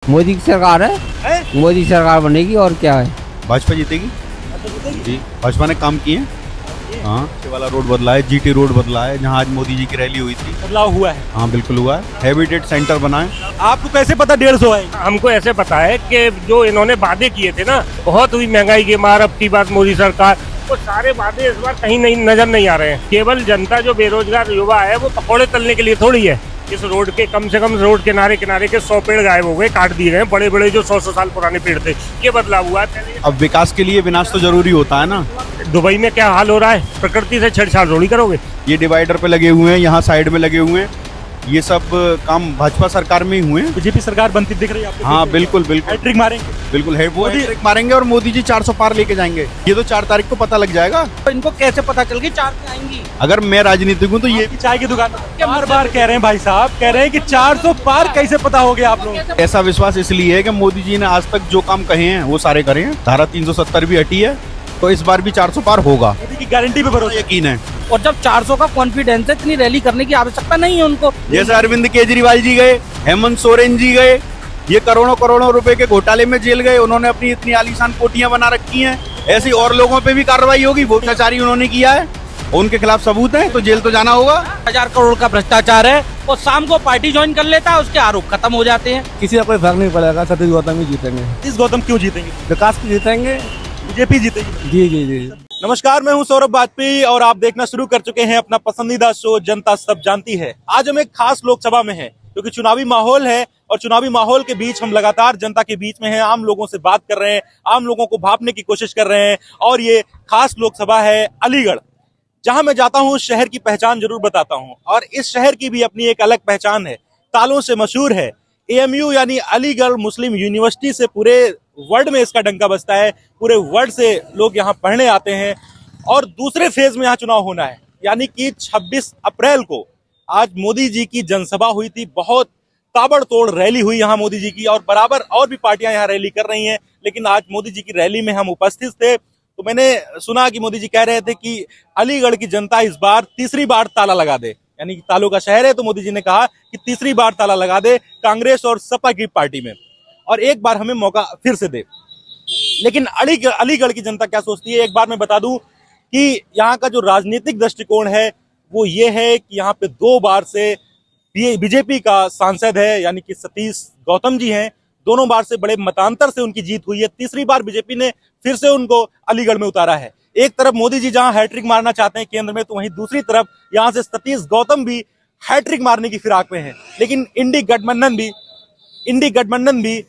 मोदी की सरकार है? मोदी की सरकार बनेगी और क्या है। भाजपा जीतेगी जी। भाजपा ने काम किए हैं। हाँ, ये वाला रोड बदला है, जीटी रोड बदला है, जहाँ आज मोदी जी की रैली हुई थी। बदलाव हुआ है। हाँ बिल्कुल हुआ है। हैबिटेट सेंटर बना है। आपको कैसे पता 150 है? हमको ऐसे पता है कि जो इन्होंने वादे किए थे ना, बहुत हुई महंगाई की मार। अब की बात मोदी सरकार, वो सारे वादे इस बार कहीं नहीं नजर नहीं आ रहे हैं। केवल जनता जो बेरोजगार युवा है वो पकौड़े तलने के लिए थोड़ी है। इस रोड के कम से कम रोड किनारे किनारे के 100 पेड़ गायब हो गए, काट दिए गए। बड़े बड़े जो 100 साल पुराने पेड़ थे, ये बदलाव हुआ है। अब विकास के लिए विनाश तो जरूरी होता है ना। दुबई में क्या हाल हो रहा है, प्रकृति से छेड़छाड़ थोड़ी करोगे। ये डिवाइडर पे लगे हुए हैं, यहाँ साइड में लगे हुए हैं, ये सब काम भाजपा सरकार में ही हुए हैं। बीजेपी सरकार बनती दिख रही है आपको? हाँ बिल्कुल बिल्कुल हैट्रिक मारेंगे। बिल्कुल है, वो हैट्रिक मारेंगे और मोदी जी 400 पार लेके जाएंगे। ये तो 4 तारीख को पता लग जाएगा। तो इनको कैसे पता चल गई 4 पे आएंगी? अगर मैं राजनीतिक हूँ तो ये चाय की दुकान बार बार कह रहे हैं भाई साहब, कह रहे हैं कि 400 पार कैसे पता हो गया आप लोग? ऐसा विश्वास इसलिए है कि मोदी जी ने आज तक जो काम कहे हैं वो सारे करे हैं। धारा 370 भी हटी है, तो इस बार भी 400 पार होगा। मोदी की गारंटी पे भरोसा यकीन है। और जब 400 का कॉन्फिडेंस है, इतनी रैली करने की आवश्यकता नहीं है उनको। जैसे अरविंद केजरीवाल जी गए, हेमंत सोरेन जी गए, ये करोड़ों करोड़ों रुपए के घोटाले में जेल गए, उन्होंने अपनी इतनी आलीशान कोठियां बना रखी हैं। ऐसी और लोगों पे भी कार्रवाई होगी। भ्रष्टाचारी उन्होंने किया है, उनके खिलाफ सबूत है, तो जेल तो जाना होगा। 1000 करोड़ का भ्रष्टाचार है और शाम को पार्टी ज्वाइन कर लेता है, उसके आरोप खत्म हो जाते हैं। किसी का कोई फर्क नहीं पड़ेगा, सतीश गौतम ही जीतेंगे। इस गौतम क्यों जीतेंगे? विकास की जीतेंगे। बीजेपी जीतेगी। जी जी जी। नमस्कार, मैं हूं सौरभ वाजपेयी और आप देखना शुरू कर चुके हैं अपना पसंदीदा शो जनता सब जानती है। आज हम एक खास लोकसभा में हैं क्योंकि चुनावी माहौल है और चुनावी माहौल के बीच हम लगातार जनता के बीच में हैं, आम लोगों से बात कर रहे हैं, आम लोगों को भांपने की कोशिश कर रहे हैं। और ये खास लोकसभा है अलीगढ़। जहां मैं जाता हूं शहर की पहचान जरूर बताता हूं और इस शहर की भी अपनी एक अलग पहचान है, तालों से मशहूर है। एएमयू यानी अलीगढ़ मुस्लिम यूनिवर्सिटी से पूरे वर्ल्ड में इसका डंका बजता है, पूरे वर्ल्ड से लोग यहाँ पढ़ने आते हैं। और दूसरे फेज में यहाँ चुनाव होना है, यानी कि 26 अप्रैल को आज मोदी जी की जनसभा हुई थी। बहुत ताबड़तोड़ रैली हुई यहाँ मोदी जी की, और बराबर और भी पार्टियां यहाँ रैली कर रही हैं, लेकिन आज मोदी जी की रैली में हम उपस्थित थे। तो मैंने सुना कि मोदी जी कह रहे थे कि अलीगढ़ की जनता इस बार तीसरी बार ताला लगा दे, यानी कि तालों का शहर है, तो मोदी जी ने कहा कि तीसरी बार ताला लगा दे कांग्रेस और सपा की पार्टी में, और एक बार हमें मौका फिर से दे। लेकिन अलीगढ़ की जनता क्या सोचती है, एक बार मैं बता दूं कि यहाँ का जो राजनीतिक दृष्टिकोण है वो ये है कि यहाँ पे 2 बार से बीजेपी का सांसद है, यानी कि सतीश गौतम जी हैं। दोनों बार से बड़े मतांतर से उनकी जीत हुई है। तीसरी बार बीजेपी ने फिर से उनको अलीगढ़ में उतारा है। एक तरफ मोदी जी जहां हैट्रिक मारना चाहते हैं केंद्र में, तो वहीं दूसरी तरफ यहां से सतीश गौतम भी हैट्रिक मारने की फिराक में है। लेकिन इंडी गठबंधन भी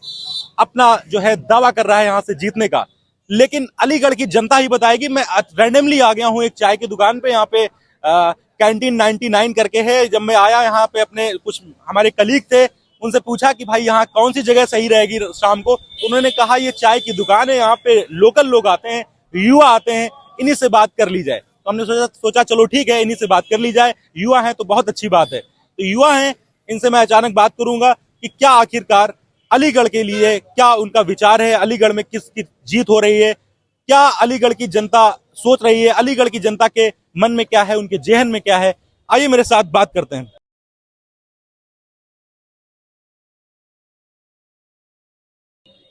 अपना जो है दावा कर रहा है यहां से जीतने का। लेकिन अलीगढ़ की जनता ही बताएगी। मैं रैंडमली आ गया हूं एक चाय की दुकान पे, यहाँ पे कैंटीन 99 करके है। जब मैं आया यहाँ पे, अपने कुछ हमारे कलीग थे, उनसे पूछा कि भाई यहाँ कौन सी जगह सही रहेगी शाम को, तो उन्होंने कहा ये चाय की दुकान है, यहाँ पे लोकल लोग आते हैं, युवा आते हैं, इन्हीं से बात कर ली जाए। तो हमने सोचा चलो ठीक है, इन्हीं से बात कर ली जाए। युवा हैं तो बहुत अच्छी बात है। तो युवा हैं, इनसे मैं अचानक बात करूंगा कि क्या आखिरकार अलीगढ़ के लिए क्या उनका विचार है, अलीगढ़ में किसकी जीत हो रही है, क्या अलीगढ़ की जनता सोच रही है, अलीगढ़ की जनता के मन में क्या है, उनके जेहन में क्या है। आइए मेरे साथ बात करते हैं।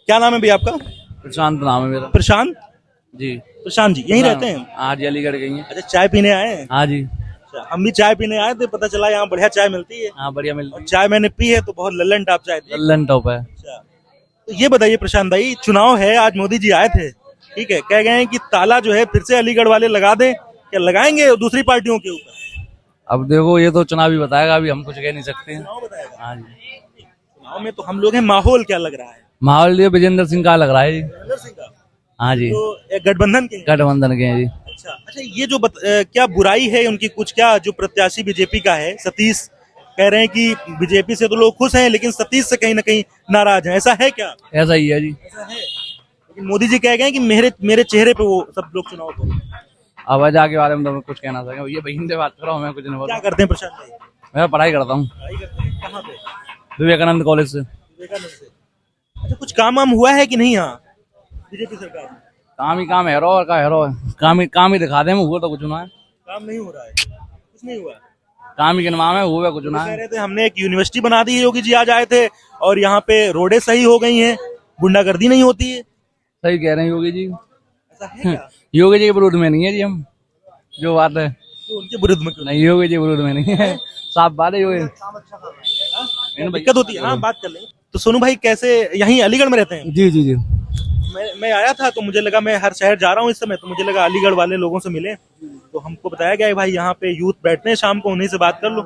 क्या नाम है भैया आपका? प्रशांत नाम है मेरा। प्रशांत जी। प्रशांत जी यहीं रहते हैं? आज अलीगढ़ गई हैं। अच्छा, चाय पीने आए हैं? हाँ जी। अच्छा, हम भी चाय पीने आए थे, पता चला यहाँ बढ़िया चाय मिलती है। हाँ बढ़िया मिलती और है। चाय मैंने पी है तो बहुत लल्लन टॉप चाय थी। लल्लन टॉप है। अच्छा, तो ये बताइए प्रशांत भाई, चुनाव है, आज मोदी जी आए थे, ठीक है, कह गए हैं कि ताला जो है फिर से अलीगढ़ वाले लगा दें, क्या लगाएंगे दूसरी पार्टियों के ऊपर? अब देखो, ये तो चुनाव ही बताएगा, अभी हम कुछ कह नहीं सकते हैं। चुनाव बताएगा। हाँ जी। चुनाव में तो हम लोग हैं, माहौल क्या लग रहा है? माहौल ये विजेंद्र सिंह का लग रहा है जी। नरेंद्र सिंह का? हाँ जी। तो एक गठबंधन के हैं? गठबंधन के हैं जी। अच्छा अच्छा, ये जो क्या बुराई है उनकी कुछ, क्या जो प्रत्याशी बीजेपी का है सतीश, कह रहे हैं कि बीजेपी से तो लोग खुश हैं लेकिन सतीश से कहीं ना कहीं नाराज हैं, ऐसा है क्या? ऐसा ही है जी। ऐसा है, लेकिन मोदी जी कह गए हैं कि मेरे चेहरे पे वो सब लोग चुनाव को। अब वजह के बारे में तो मैं कुछ कहना सकता हूँ, ये बहन से बात कर रहा हूँ, मैं कुछ नहीं बोल क्या रहा। करते हैं प्रशांत भाई? मैं पढ़ाई करता हूँ पढ़ाई करते हैं, कहाँ पे? विवेकानंद कॉलेज से। विवेकानंद से। अच्छा, कुछ काम वाम हुआ है कि नहीं यहाँ बीजेपी सरकार में? काम ही काम, हेरो और का हेरो है। काम ही दिखा दे, हुआ तो कुछ ना है। काम नहीं हो रहा है, कुछ नहीं हुआ। काम ही के नाम है, हुआ कुछ ना कह है। रहे थे हमने एक यूनिवर्सिटी बना दी है, योगी जी आज आए थे, और यहाँ पे रोडें सही हो गई हैं, गुंडागर्दी नहीं होती है। सही कह रहे हैं योगी जी। ऐसा है क्या? योगी जी के विरोध में नहीं है जी हम, जो बात है तो उनके विरुद्ध में क्यों? नहीं, योगी जी के विरोध में नहीं है, साफ बात है योगी। दिक्कत होती है। हाँ, बात कर लेंगे। तो सोनू भाई कैसे, यहीं अलीगढ़ में रहते हैं? जी जी जी। मैं आया था तो मुझे लगा, मैं हर शहर जा रहा हूँ इस समय, तो मुझे लगा अलीगढ़ वाले लोगों से मिले, तो हमको बताया गया है भाई यहाँ पे यूथ बैठते हैं शाम को, उन्हीं से बात कर लो।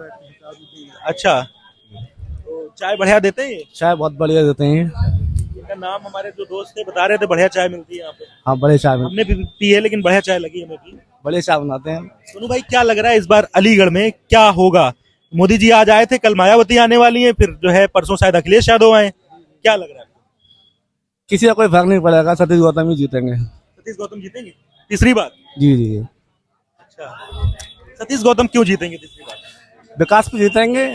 अच्छा, तो चाय बढ़िया देते हैं ये? चाय बहुत बढ़िया देते हैं। इनका नाम हमारे जो दोस्त थे बता रहे थे, बढ़िया चाय मिलती है यहाँ पे। हाँ, बड़े चाय हमने भी पी है, लेकिन बढ़िया चाय लगी हमें भी। बड़े चाय बनाते हैं। सोनू भाई क्या लग रहा है इस बार अलीगढ़ में क्या होगा? मोदी जी आज आए थे, कल मायावती आने वाली है, फिर जो है परसों शायद अखिलेश यादव आए, क्या लग रहा है? किसी का कोई फर्क नहीं पड़ेगा, सतीश गौतम ही जीतेंगे। सतीश गौतम जीतेंगे तीसरी बार? जी जी जी। अच्छा, सतीश गौतम क्यों जीतेंगे तीसरी बार? विकास पे जीतेंगे।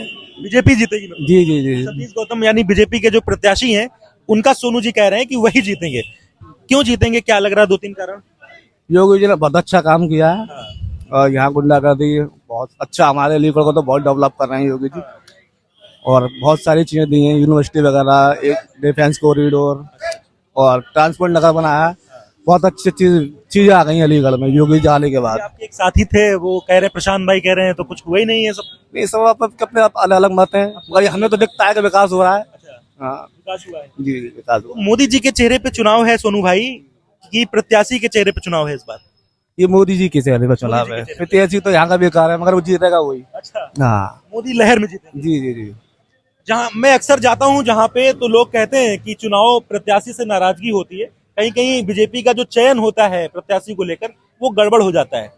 बीजेपी जीतेगी मतलब? जी जी जी। सतीश गौतम यानी बीजेपी के जो प्रत्याशी हैं, उनका सोनू जी कह रहे हैं कि वही जीतेंगे। क्यों जीतेंगे, क्या लग रहा है? 2-3 कारण। योगी जी ने बहुत अच्छा काम किया है और यहाँ गुंडागर्दी बहुत अच्छा, हमारे अलीगढ़ को तो बहुत डेवलप कर रहे हैं योगी जी, और बहुत सारी चीजें दी हैं, यूनिवर्सिटी वगैरह, एक डिफेंस कॉरिडोर और ट्रांसपोर्ट नगर बनाया। बहुत अच्छी चीजें आ गई हैं अलीगढ़ में योगी जी आने के बाद। आपके एक साथी थे, वो कह रहे, प्रशांत भाई कह रहे हैं, तो कुछ हुआ ही नहीं है सब। नहीं, सब अपने अलग अलग मत हैं, मगर हमें तो दिखता है कि विकास हो रहा है। हाँ विकास हुआ है। जी, विकास हुआ। मोदी जी के चेहरे पे चुनाव है सोनू भाई, कि प्रत्याशी के चेहरे पे चुनाव है इस बार? ये मोदी जी के चेहरे पर चुनाव है। प्रत्याशी तो यहाँ का बेकार है, मगर वो जीतेगा वही। अच्छा, हाँ मोदी लहर में जीतेंगे। जी जी जी। जहाँ मैं अक्सर जाता हूँ जहाँ पे, तो लोग कहते हैं कि चुनाव प्रत्याशी से नाराजगी होती है, कहीं कहीं बीजेपी का जो चयन होता है प्रत्याशी को लेकर वो गड़बड़ हो जाता है।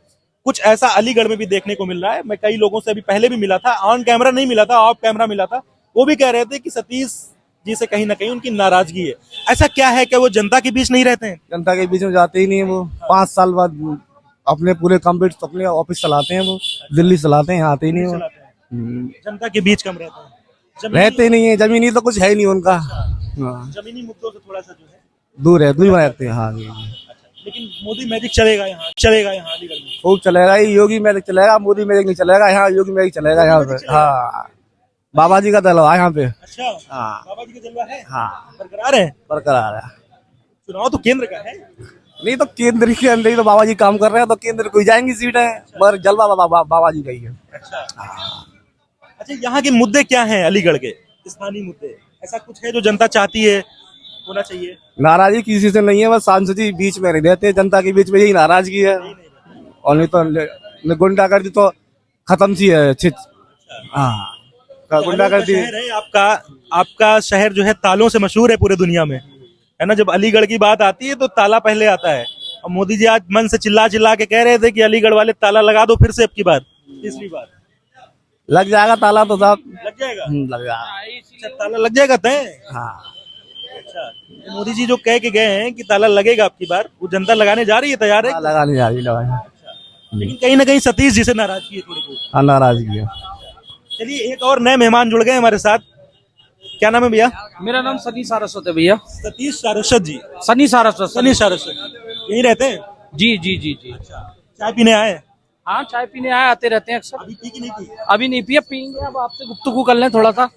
कुछ ऐसा अलीगढ़ में भी देखने को मिल रहा है। मैं कई लोगों से अभी पहले भी मिला था, ऑन कैमरा नहीं मिला था, ऑफ कैमरा मिला था, वो भी कह रहे थे कि सतीश जी से कहीं ना कहीं उनकी नाराजगी है। ऐसा क्या है कि वो जनता के बीच नहीं रहते हैं? जनता के बीच में जाते ही नहीं है वो। 5 साल बाद अपने पूरे कंप्लीट अपने ऑफिस चलाते हैं, वो दिल्ली चलाते हैं, यहाँ आते ही नहीं वो। जनता के बीच कम रहते हैं, रहते ही नहीं है, जमीनी तो कुछ है ही नहीं उनका। हाँ, जमीनी मुद्दों से थोड़ा सा जो है दूर है, दूर में रहते हैं। हाँ जी, लेकिन मोदी मैजिक चलेगा यहाँ अलीगढ़ में। खूब चलेगा, ये योगी मैजिक चलेगा, मोदी मैजिक नहीं चलेगा। यहाँ योगी मैजिक चलेगा यहाँ पे। हाँ, बाबा जी का जलवा है यहाँ पे। अच्छा, हाँ बाबा जी का जलवा है, हाँ, बरकरार है। बरकरार है। चुनाव तो केंद्र का है। नहीं तो केंद्र के अंदर ही तो बाबा जी काम कर रहे हैं, तो केंद्र को जाएंगी सीटें, मगर जलवा बाबा जी का ही है। अच्छा, यहाँ के मुद्दे क्या हैं अलीगढ़ के स्थानीय मुद्दे? ऐसा कुछ है जो जनता चाहती है होना चाहिए? नाराजगी किसी से नहीं है, बस सांसद जी बीच में नहीं रहते, जनता के बीच में यही नाराजगी है। और नहीं तो गुंडागर्दी तो खत्म सी है। हाँ, गुंडागर्दी। शहर है आपका शहर जो है तालों से मशहूर है पूरे दुनिया में, है ना? जब अलीगढ़ की बात आती है तो ताला पहले आता है। और मोदी जी आज मन से चिल्ला चिल्ला के कह रहे थे कि अलीगढ़ वाले ताला लगा दो फिर से, अब की बार, तीसरी बार लग जाएगा ताला तो साहब, लग जाएगा। लग जाएगा। अच्छा, ताला लग जाएगा तय? हाँ, अच्छा, तो मोदी जी जो कह के गए हैं कि ताला लगेगा अब की बार, वो जनता लगाने जा रही है, तैयार है? लगाने जा रही है। लेकिन कहीं ना कहीं सतीश जी से नाराजगी है थोड़ी बहुत। हाँ, नाराजगी है। चलिए, एक और नए मेहमान जुड़ गए हमारे साथ। क्या नाम है भैया? मेरा नाम सनी सारस्वत है भैया। सतीश सारस्वत जी। सनी सारस्वत। सनी सारस्वत यहीं रहते हैं? जी जी जी जी। चाय पीने आए? हाँ, चाय पीने आते रहते हैं अक्सर। अभी पी की नहीं पी? अभी नहीं पिया, पियेंगे। अब आपसे गुफ्तगू कर लें थोड़ा सा।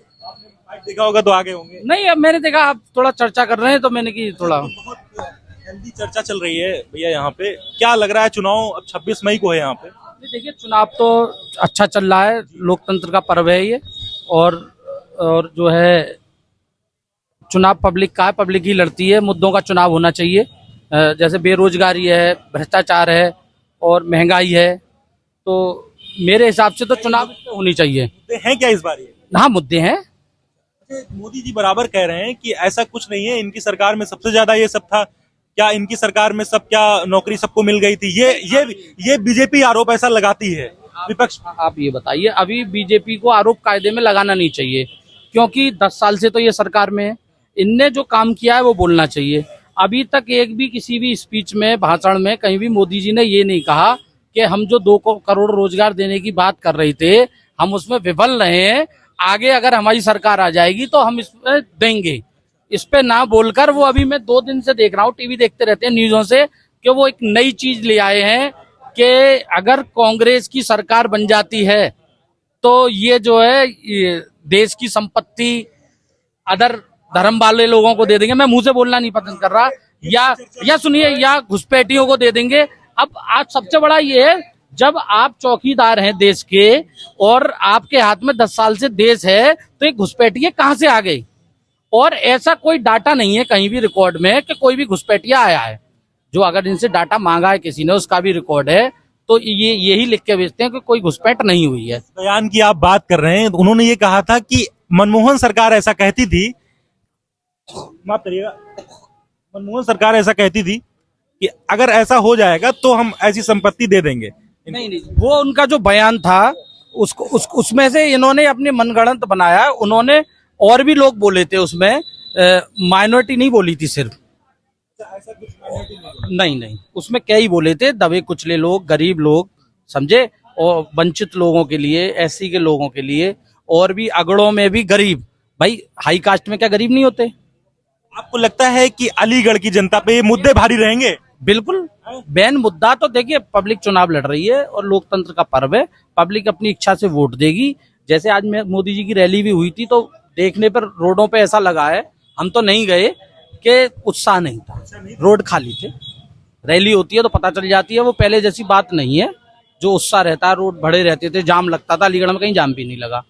देखा होगा तो आगे होंगे। नहीं, अब मैंने देखा आप थोड़ा चर्चा कर रहे हैं तो मैंने की थोड़ा। बहुत हेल्दी चर्चा चल रही है भैया यहाँ पे। क्या लग रहा है, चुनाव अब 26 मई को है यहाँ पे? देखिए, चुनाव तो अच्छा चल रहा है, लोकतंत्र का पर्व है ये, और जो है चुनाव पब्लिक का है, पब्लिक ही लड़ती है। मुद्दों का चुनाव होना चाहिए, जैसे बेरोजगारी है, भ्रष्टाचार है और महंगाई है, तो मेरे हिसाब से तो चुनाव होनी चाहिए। मुद्दे हैं क्या इस बार ये? हाँ, मुद्दे हैं। मोदी जी बराबर कह रहे हैं कि ऐसा कुछ नहीं है, इनकी सरकार में सबसे ज्यादा ये सब था। क्या इनकी सरकार में सब क्या नौकरी सबको मिल गई थी? ये बीजेपी आरोप ऐसा लगाती है विपक्ष। आप ये बताइए, अभी बीजेपी को आरोप कायदे में लगाना नहीं चाहिए, क्योंकि 10 साल से तो ये सरकार में है। इनने जो काम किया है वो बोलना चाहिए। अभी तक एक भी किसी भी स्पीच में, भाषण में कहीं भी मोदी जी ने ये नहीं कहा कि हम जो 2 करोड़ रोजगार देने की बात कर रहे थे हम उसमें विफल रहे हैं, आगे अगर हमारी सरकार आ जाएगी तो हम इसमें देंगे। इस पे ना बोलकर वो, अभी मैं 2 दिन से देख रहा हूँ, टीवी देखते रहते हैं न्यूज़ों से, कि वो एक नई चीज ले आए हैं कि अगर कांग्रेस की सरकार बन जाती है तो ये जो है ये देश की संपत्ति अदर धर्म वाले लोगों को दे देंगे। मैं मुंह से बोलना नहीं पसंद कर रहा, या सुनिए, या घुसपैठियों को दे देंगे। अब आज सबसे बड़ा ये है, जब आप चौकीदार हैं देश के और आपके हाथ में 10 साल से देश है, तो ये घुसपैठिये कहां से आ गई? और ऐसा कोई डाटा नहीं है कहीं भी रिकॉर्ड में कि कोई भी घुसपैठिया आया है। जो अगर इनसे डाटा मांगा है किसी ने, उसका भी रिकॉर्ड है, तो ये यही लिख के भेजते हैं कि कोई घुसपैठ नहीं हुई है। बयान की आप बात कर रहे हैं, उन्होंने ये कहा था कि मनमोहन सरकार ऐसा कहती थी, माफ करिएगा, मनमोहन सरकार ऐसा कहती थी कि अगर ऐसा हो जाएगा तो हम ऐसी संपत्ति दे देंगे। नहीं, वो उनका जो बयान था उसमें से इन्होंने अपने मनगढ़ंत बनाया। उन्होंने और भी लोग बोले थे उसमें, माइनॉरिटी नहीं बोली थी सिर्फ। नहीं, उसमें क्या ही बोले थे, दबे कुचले लोग, गरीब लोग, समझे, और वंचित लोगों के लिए, एससी के लोगों के लिए, और भी अगड़ों में भी गरीब। भाई हाई कास्ट में क्या गरीब नहीं होते? आपको लगता है कि अलीगढ़ की जनता पे ये मुद्दे भारी रहेंगे? बिल्कुल। बैन मुद्दा तो देखिए, पब्लिक चुनाव लड़ रही है और लोकतंत्र का पर्व है, पब्लिक अपनी इच्छा से वोट देगी। जैसे आज मोदी जी की रैली भी हुई थी, तो देखने पर रोडों पे ऐसा लगा है, हम तो नहीं गए, कि उत्साह नहीं था, रोड खाली थे। रैली होती है तो पता चल जाती है, वो पहले जैसी बात नहीं है। जो उत्साह रहता है, रोड भरे रहते थे, जाम लगता था। अलीगढ़ में कहीं जाम भी नहीं लगा।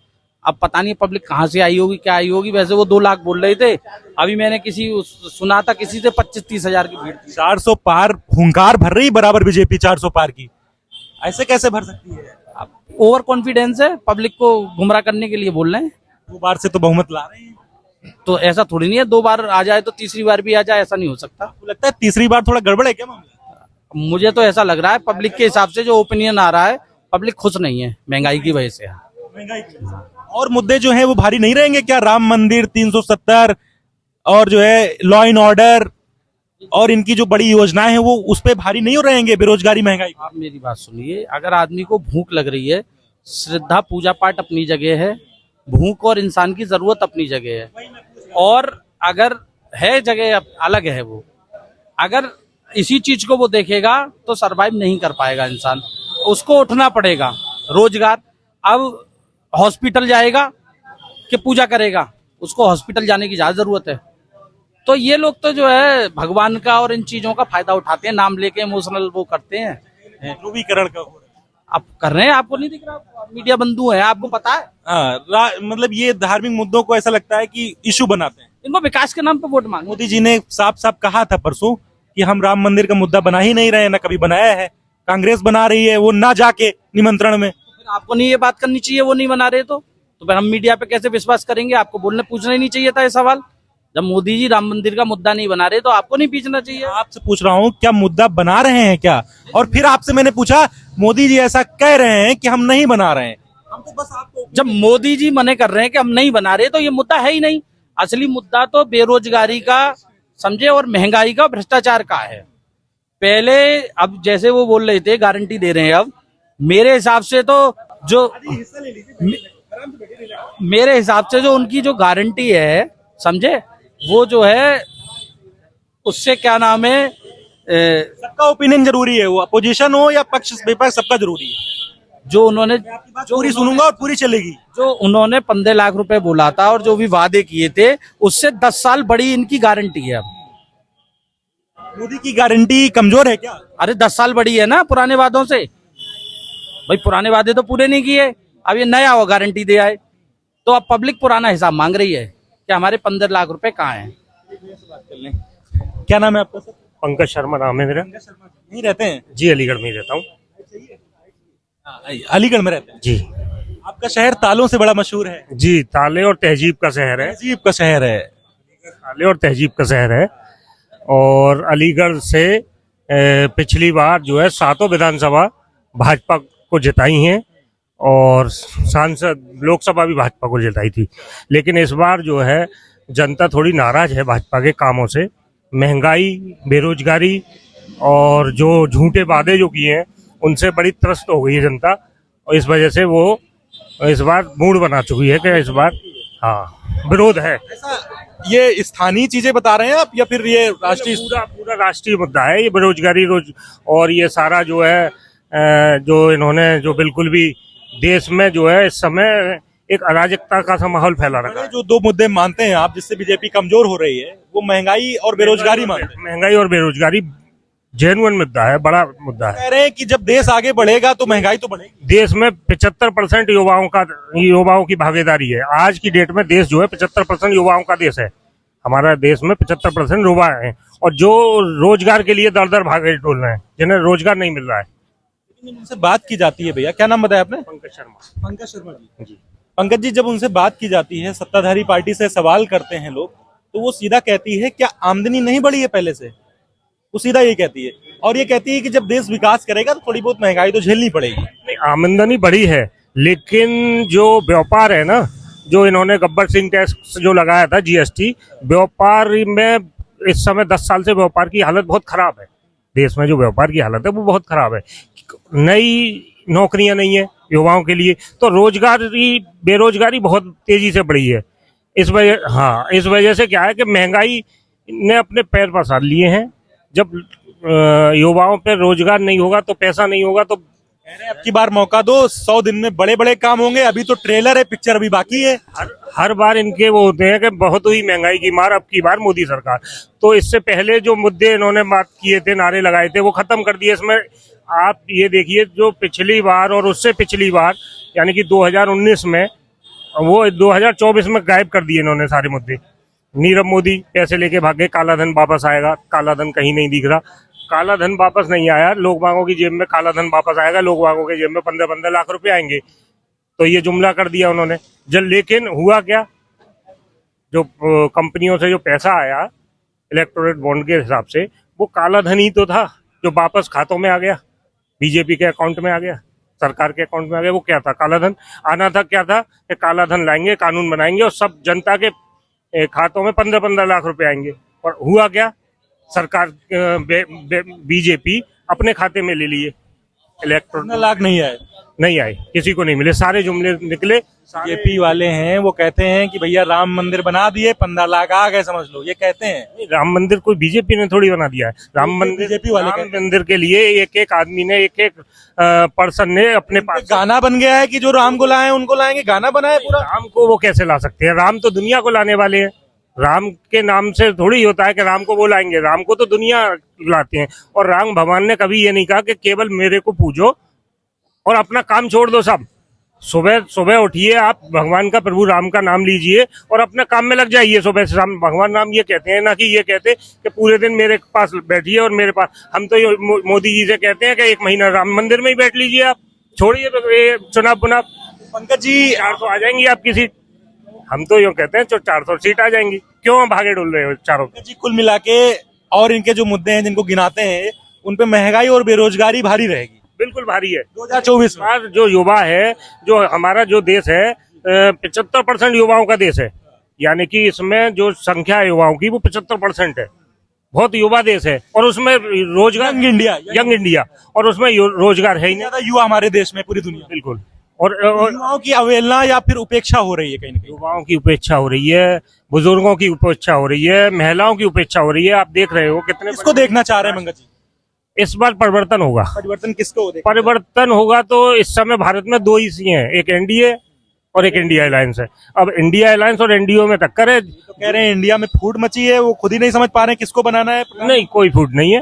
अब पता नहीं पब्लिक कहाँ से आई होगी, क्या आई होगी। वैसे वो 2 लाख बोल रहे थे, अभी मैंने सुना था किसी से 25-30 हजार की भीड़ थी। 400 पार हुंकार भर रही बराबर बीजेपी 400 पार की, ऐसे कैसे भर सकती है? ओवर कॉन्फिडेंस है, पब्लिक को गुमराह करने के लिए बोल रहे हैं। 2 बार से तो बहुमत ला रहे हैं, तो ऐसा थोड़ी नहीं है 2 बार आ जाए तो तीसरी बार भी आ जाए, ऐसा नहीं हो सकता। आपको लगता है तीसरी बार थोड़ा गड़बड़ है क्या मामला? मुझे तो ऐसा लग रहा है, पब्लिक के हिसाब से जो ओपिनियन आ रहा है, पब्लिक खुश नहीं है महंगाई की वजह से। महंगाई की। और मुद्दे जो हैं वो भारी नहीं रहेंगे क्या? राम मंदिर, 370 और जो है लॉ एंड ऑर्डर और इनकी जो बड़ी योजनाएं हैं, वो उस पे भारी नहीं हो रहेंगे? बेरोजगारी, महंगाई। आप मेरी बात सुनिए, अगर आदमी को भूख लग रही है, श्रद्धा पूजा पाठ अपनी जगह है, भूख और इंसान की जरूरत अपनी जगह है, और अगर है जगह अलग है। वो अगर इसी चीज को वो देखेगा तो सरवाइव नहीं कर पाएगा इंसान, उसको उठना पड़ेगा। रोजगार, अब हॉस्पिटल जाएगा कि पूजा करेगा, उसको हॉस्पिटल जाने की ज्यादा जरूरत है। तो ये लोग तो जो है भगवान का और इन चीजों का फायदा उठाते हैं, नाम लेके इमोशनल वो करते हैं। ध्रुवीकरण का हो आप कर रहे हैं, आपको नहीं दिख रहा? मीडिया बंधु है, आपको पता है। मतलब ये धार्मिक मुद्दों को ऐसा लगता है कि इशू बनाते हैं। इनको विकास के नाम पे वोट मांगे। मोदी जी ने साफ साफ कहा था परसों कि हम राम मंदिर का मुद्दा बना ही नहीं रहे, ना कभी बनाया है, कांग्रेस बना रही है, वो ना जाके निमंत्रण में। फिर आपको नहीं ये बात करनी चाहिए, वो नहीं बना रहे तो फिर हम मीडिया पे कैसे विश्वास करेंगे? आपको बोलने पूछना ही नहीं चाहिए था ये सवाल। जब मोदी जी राम मंदिर का मुद्दा नहीं बना रहे तो आपको नहीं पूछना चाहिए। आपसे पूछ रहा हूँ, क्या मुद्दा बना रहे हैं क्या? और फिर आपसे मैंने पूछा, मोदी जी ऐसा कह रहे हैं कि हम नहीं बना रहे हैं। हम तो बस आपको, जब मोदी जी मने कर रहे हैं कि हम नहीं बना रहे, तो ये मुद्दा है ही नहीं। असली मुद्दा तो बेरोजगारी का, समझे, और महंगाई का, भ्रष्टाचार का है। पहले, अब जैसे वो बोल रहे थे गारंटी दे रहे हैं, अब मेरे हिसाब से तो जो मेरे हिसाब से जो उनकी जो गारंटी है, समझे, वो जो है उससे क्या नाम है, सबका ओपिनियन जरूरी है, वो अपोजिशन हो या पक्ष विपक्ष, सबका जरूरी है। जो उन्होंने पूरी सुनूंगा और पूरी चलेगी। जो उन्होंने 15 लाख रुपए बोला था और जो भी वादे किए थे, उससे 10 साल बड़ी इनकी गारंटी है। अब मोदी की गारंटी कमजोर है क्या? अरे 10 साल बड़ी है ना पुराने वादों से। भाई पुराने वादे तो पूरे नहीं किए, अब ये नया वो गारंटी दे आए, तो अब पब्लिक पुराना हिसाब मांग रही है कि हमारे 15 लाख रुपए कहाँ हैं। क्या नाम है आपका सर? पंकज शर्मा नाम है मेरा। नहीं रहते हैं जी, अलीगढ़ में ही रहता हूँ। अलीगढ़ में रहते हैं जी। आपका शहर तालों से बड़ा मशहूर है। जी, ताले और तहजीब का शहर है। तहजीब का शहर है। ताले और तहजीब का शहर है। और अलीगढ़ से पिछली बार जो है 7 विधानसभा भाजपा को जिताई हैं, और सांसद लोकसभा भी भाजपा को जिताई थी। लेकिन इस बार जो है जनता थोड़ी नाराज है भाजपा के कामों से। महंगाई, बेरोजगारी और जो झूठे वादे जो किए हैं, उनसे बड़ी त्रस्त हो गई है जनता, और इस वजह से वो इस बार मूड बना चुकी है कि इस बार विरोध है। ये स्थानीय चीजें बता रहे हैं आप या फिर ये राष्ट्रीय? पूरा राष्ट्रीय मुद्दा है ये, बेरोजगारी और ये सारा जो है जो इन्होंने जो बिल्कुल भी देश में जो है इस समय एक अराजकता का सा माहौल फैला रखा है। जो दो मुद्दे मानते हैं आप जिससे बीजेपी कमजोर हो रही है, वो महंगाई और बेरोजगारी मानते हैं। महंगाई और बेरोजगारी जेन्युइन मुद्दा है, बड़ा मुद्दा है। कह रहे हैं कि जब देश आगे बढ़ेगा तो महंगाई तो बढ़ेगी। देश में 75% युवाओं की भागीदारी है। आज की डेट में देश जो है 75% युवाओं का देश है। हमारा देश में 75% युवा है और जो रोजगार के लिए दर दर भागे डोल रहे हैं, जिन्हें रोजगार नहीं मिल रहा है। लेकिन उनसे बात की जाती है, भैया क्या नाम बताया आपने? पंकज शर्मा। पंकज शर्मा जी। पंकज जी, जब उनसे बात की जाती है, सत्ताधारी पार्टी से सवाल करते हैं लोग, तो वो सीधा कहती है क्या आमदनी नहीं बढ़ी है पहले से? वो सीधा ये कहती है और ये कहती है कि जब देश विकास करेगा तो थोड़ी बहुत महंगाई तो झेलनी पड़ेगी। नहीं, आमदनी बढ़ी है, लेकिन जो व्यापार है ना, जो इन्होंने गब्बर सिंह टैक्स जो लगाया था जीएसटी, व्यापार में इस समय 10 साल से व्यापार की हालत बहुत खराब है। देश में जो व्यापार की हालत है वो बहुत खराब है। नई नौकरियां नहीं है युवाओं के लिए, तो बेरोजगारी बहुत तेजी से बढ़ी है। इस वजह से क्या है कि महंगाई ने अपने पैर पसार लिए हैं। जब युवाओं पे रोजगार नहीं होगा तो पैसा नहीं होगा तो अब की बार मौका दो, 100 दिन में बड़े बड़े काम होंगे। अभी तो ट्रेलर है, पिक्चर अभी बाकी है। हर बार इनके वो होते हैं कि बहुत हुई महंगाई की मार, अब की बार मोदी सरकार। तो इससे पहले जो मुद्दे इन्होंने बात किए थे, नारे लगाए थे, वो खत्म कर दिए। इसमें आप ये देखिए, जो पिछली बार और उससे पिछली बार यानी कि 2019 में, वो 2024 में गायब कर दिए इन्होंने सारे मुद्दे। नीरव मोदी पैसे लेके भागे, काला धन वापस आएगा, काला धन कहीं नहीं दिख रहा। काला धन वापस नहीं आया, लोग बागों की जेब में काला धन वापस आएगा, लोग बागों के जेब में 15-15 लाख रुपए आएंगे। तो ये जुमला कर दिया उन्होंने। लेकिन हुआ क्या, जो कंपनियों से जो पैसा आया इलेक्टोरेट बॉन्ड के हिसाब से, वो काला धन ही तो था जो वापस खातों में आ गया, बीजेपी के अकाउंट में आ गया, सरकार के अकाउंट में आ गया। वो क्या था? काला धन आना था। क्या था कि काला धन लाएंगे, कानून बनाएंगे और सब जनता के खातों में 15-15 लाख रुपए आएंगे। और हुआ क्या, सरकार बीजेपी अपने खाते में ले लिए। इलेक्टोरल लाख नहीं आए, किसी को नहीं मिले, सारे जुमले निकले। बीजेपी वाले हैं वो कहते हैं कि भैया राम मंदिर बना दिए, 15 लाख आ गए, समझ लो, ये कहते हैं। राम मंदिर कोई बीजेपी ने थोड़ी बना दिया है। राम मंदिर के लिए एक एक आदमी ने, एक एक पर्सन ने अपने पास गाना बन गया है कि जो राम को लाए उनको लाएंगे, गाना बना है पूरा। राम को वो कैसे ला सकते हैं? राम तो दुनिया को लाने वाले हैं। राम के नाम से थोड़ी होता है कि राम को वो लाएंगे, राम को तो दुनिया लाते हैं। और राम भगवान ने कभी ये नहीं कहा कि केवल मेरे को पूजो और अपना काम छोड़ दो सब। सुबह सुबह उठिए, आप भगवान का, प्रभु राम का नाम लीजिए और अपने काम में लग जाइए सुबह से शाम। भगवान नाम ये कहते हैं, ना कि ये कहते कि पूरे दिन मेरे पास बैठिए और मेरे पास। हम तो मोदी जी से कहते हैं कि 1 महीना राम मंदिर में ही बैठ लीजिए, आप छोड़िए चुनाव। पंकज जी, 400 आ जाएंगी आपकी सीट। हम तो यूँ कहते हैं 400 सीट आ जाएंगी। क्यों भागे डोल रहे हो चारों? जी, कुल मिला के और इनके जो मुद्दे हैं जिनको गिनाते हैं, उन पे महंगाई और बेरोजगारी भारी रहेगी। बिल्कुल भारी है। 2024 में जो युवा है, जो हमारा जो देश है, 75% युवाओं का देश है। यानी कि इसमें जो संख्या है युवाओं की वो 75% है। बहुत युवा देश है और उसमें रोजगार, यंग इंडिया, और उसमें रोजगार है ही नहीं। ज्यादा युवा हमारे देश में, पूरी दुनिया। बिल्कुल। और युवाओं की अवहेलना या फिर उपेक्षा हो रही है कहीं ना कहीं। युवाओं की उपेक्षा हो रही है, बुजुर्गों की उपेक्षा हो रही है, महिलाओं की उपेक्षा हो रही है। आप देख रहे हो कितने। किसको देखना चाह रहे हैं मंगत जी? इस बार परिवर्तन होगा। परिवर्तन किसको? परिवर्तन होगा तो इस समय भारत में 2 ही सी हैं, एक एनडीए और एक इंडिया अलायंस है। अब इंडिया अलायंस और एनडीओ में टक्कर है। तो कह रहे हैं इंडिया में फूट मची है, वो खुद ही नहीं समझ पा रहे हैं किसको बनाना है। नहीं, कोई फूट नहीं है,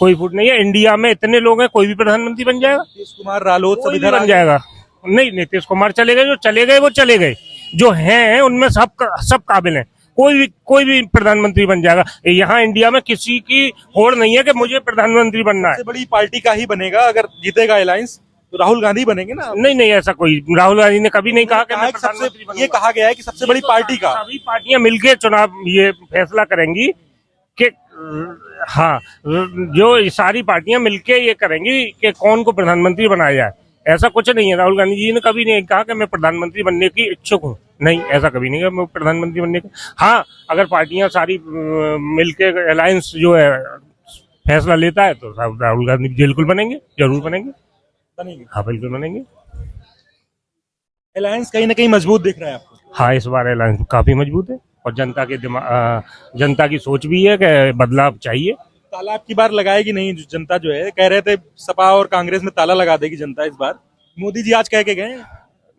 कोई फूट नहीं है। इंडिया में इतने लोग हैं, कोई भी प्रधानमंत्री बन जाएगा। नीतीश कुमार, रालोद सब इधर बन जाएगा। नहीं, नीतीश कुमार चले गए, जो चले गए वो चले गए। जो हैं उनमें सब काबिल हैं। कोई भी प्रधानमंत्री बन जाएगा। यहाँ इंडिया में किसी की होड़ नहीं है कि मुझे प्रधानमंत्री बनना है। सबसे बड़ी पार्टी का ही बनेगा अगर जीतेगा अलायंस, तो राहुल गांधी बनेंगे ना। नहीं, ऐसा कोई, राहुल गांधी ने कभी नहीं कहा कि मैं प्रधानमंत्री बनूंगा। ये कहा गया है कि सबसे बड़ी पार्टी का, सभी पार्टियां मिलकर चुनाव ये फैसला करेंगी कि हाँ, जो सारी पार्टियां मिलके ये करेंगी कि कौन को प्रधानमंत्री बनाया जाए। ऐसा कुछ नहीं है। राहुल गांधी जी ने कभी नहीं कहा कि मैं प्रधानमंत्री बनने की इच्छुक हूँ। नहीं, ऐसा कभी नहीं है मैं प्रधानमंत्री बनने का। हाँ, अगर पार्टियां सारी मिलके अलायंस जो है फैसला लेता है तो राहुल गांधी बिल्कुल बनेंगे, जरूर बनेंगे। हाँ, बिल्कुल बनेंगे। अलायंस कहीं ना कहीं मजबूत दिख रहा है आपको? हाँ, इस बार अलायंस काफी मजबूत है और जनता की सोच भी है कि बदलाव चाहिए। ताला आपकी बार लगाएगी नहीं जनता? जो है कह रहे थे सपा और कांग्रेस में ताला लगा देगी जनता इस बार। मोदी जी आज कह के गए?